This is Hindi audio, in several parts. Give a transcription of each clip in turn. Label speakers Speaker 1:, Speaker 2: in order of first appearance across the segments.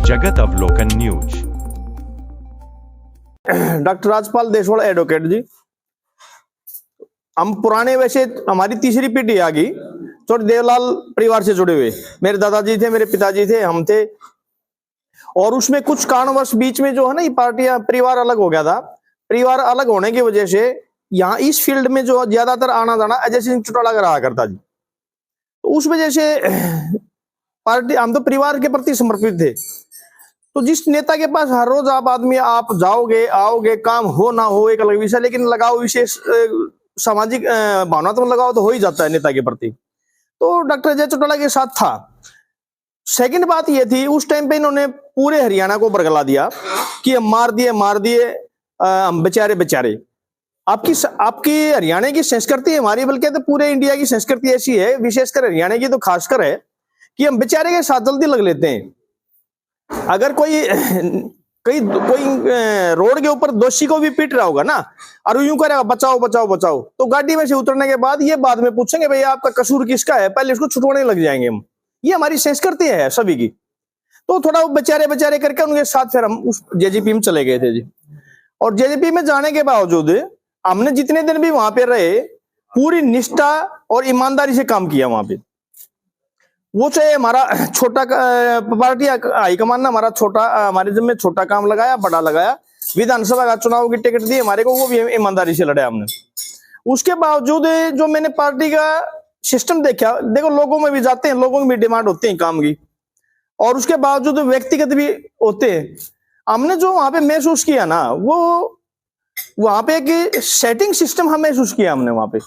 Speaker 1: जगत Avlokan news.
Speaker 2: Doctor Rajpal Deswal advocate ji, हम पुराने वैसे हमारी तीसरी पीढ़ी आ गई छोटे देवलाल परिवार से जुड़े हुए। मेरे दादाजी थे, मेरे पिताजी थे, हम थे, और उसमें कुछ कारणवश बीच में जो है ना ये पार्टियां परिवार अलग हो गया था। परिवार अलग होने की वजह से यहाँ इस फील्ड में जो ज्यादातर आना जाना अजय सिंह चौटाला का रहा करता जी। तो उस वजह से पार्टी, हम तो परिवार के प्रति समर्पित थे। तो जिस नेता के पास हर रोज आप जाओगे आओगे, काम हो ना हो एक अलग विषय, लेकिन लगाओ विशेष सामाजिक भावनात्मक लगाओ तो हो ही जाता है नेता के प्रति। तो डॉक्टर अजय चौटाला के साथ था। सेकंड बात ये थी, उस टाइम पे इन्होंने पूरे हरियाणा को बरगला दिया कि हम मार दिए हम बेचारे। आपकी हरियाणा की संस्कृति हमारी, बल्कि तो पूरे इंडिया की संस्कृति ऐसी है, विशेषकर हरियाणा की तो खासकर है कि हम बेचारे के साथ जल्दी लग लेते हैं। अगर कोई रोड के ऊपर दोषी को भी पीट रहा होगा ना और यूं करेगा बचाओ, तो गाड़ी में से उतरने के बाद ये बाद में पूछेंगे भाई आपका कसूर किसका है, पहले उसको छुटवाने लग जाएंगे हम। ये हमारी संस्कृति है सभी की। तो थोड़ा बेचारे करके उनके साथ फिर हम उस जेजेपी में चले गए थे जी। और जेजेपी में जाने के बावजूद हमने जितने दिन भी वहां पे रहे पूरी निष्ठा और ईमानदारी से काम किया वहां पे। वो चाहे हमारा छोटा पार्टी हाईकमान ने हमारे जिम्मे छोटा काम लगाया, बड़ा लगाया, विधानसभा का चुनाव की टिकट दी हमारे को, वो भी ईमानदारी से लड़े हमने। उसके बावजूद जो मैंने पार्टी का सिस्टम देखा, देखो लोगों में भी जाते हैं, लोगों की भी डिमांड होती है काम की, और उसके बावजूद व्यक्तिगत भी होते हैं। हमने जो वहां पे महसूस किया ना, वो वहां पे एक सेटिंग सिस्टम हम महसूस किया हमने वहां पे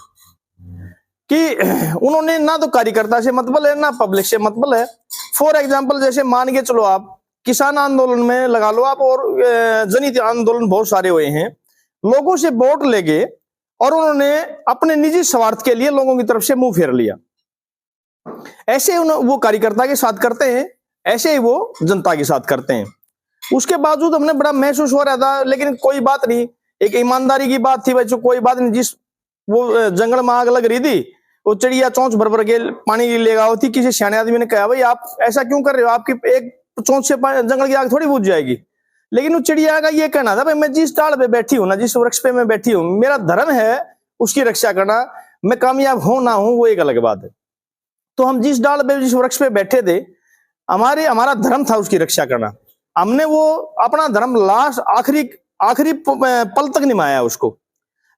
Speaker 2: कि उन्होंने ना तो कार्यकर्ता से मतलब है ना पब्लिक से मतलब है। फॉर एग्जांपल जैसे मान के चलो आप किसान आंदोलन में लगा लो आप, और जनहित आंदोलन बहुत सारे हुए हैं, लोगों से वोट लेके और उन्होंने अपने निजी स्वार्थ के लिए लोगों की तरफ से मुंह फेर लिया। ऐसे वो कार्यकर्ता के साथ करते हैं, ऐसे ही वो जनता के साथ करते हैं। उसके बावजूद हमने बड़ा महसूस हो रहा था, लेकिन कोई बात नहीं, एक ईमानदारी की बात थी भाई, जो कोई बात नहीं। जिस वो जंगल में आग लग रही थी, वो चिड़िया चोंच भर के पानी लेगा होती, किसी सियाने आदमी ने कहा भाई आप ऐसा क्यों कर रहे हो, आपकी एक चोंच से जंगल की आग थोड़ी बुझ जाएगी। लेकिन वो चिड़िया का ये कहना था भाई मैं जिस डाल पे बैठी हूँ ना, जिस वृक्ष पे मैं बैठी हूँ, मेरा धर्म है उसकी रक्षा करना, मैं कामयाब हूं ना हूं वो एक अलग बात है। तो हम जिस डाल पे जिस वृक्ष पे बैठे थे, हमारा धर्म था उसकी रक्षा करना। हमने वो अपना धर्म लास्ट आखिरी पल तक निभाया उसको।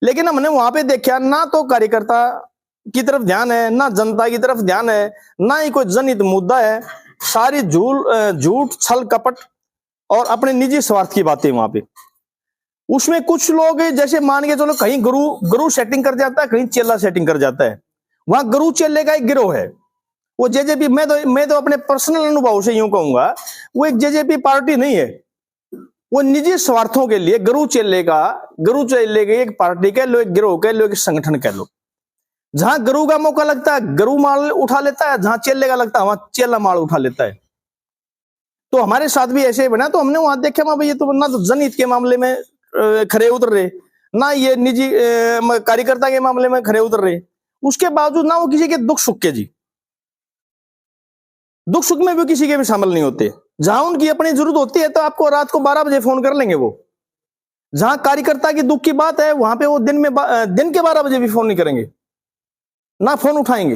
Speaker 2: लेकिन हमने वहां पे देखा ना तो कार्यकर्ता की तरफ ध्यान है, ना जनता की तरफ ध्यान है, ना ही कोई जनहित मुद्दा है। सारी झूठ छल कपट और अपने निजी स्वार्थ की बातें वहां पे। उसमें कुछ लोग जैसे मान के चलो कहीं गुरु सेटिंग कर जाता है, कहीं चेला सेटिंग कर जाता है। वहां गुरु चेले का एक गिरोह है। वो जेजेपी, मैं तो अपने पर्सनल अनुभव से यूं कहूंगा, वो एक जेजेपी पार्टी नहीं है। वो निजी स्वार्थों के लिए गुरु चेले के एक पार्टी कह लो, एक गिरोह कह लो, एक संगठन कह लो। जहां गुरु का मौका लगता है गुरु माल उठा लेता है, जहां चेले का लगता है वहां चेला माल उठा लेता है। तो हमारे साथ भी ऐसे ही बना। तो हमने वहां देखा भाई ये तो ना तो जनहित के मामले में खरे उतर रहे, ना ये निजी कार्यकर्ता के मामले में खरे उतर रहे। उसके बावजूद ना वो किसी के दुख सुख में भी किसी के भी शामिल नहीं होते। जहां उनकी अपनी जरूरत होती है तो आपको रात को 12 बजे फोन कर लेंगे वो। जहां कार्यकर्ता की दुख की बात है वहां पे वो दिन के 12 बजे भी फोन नहीं करेंगे, ना फोन उठाएंगे।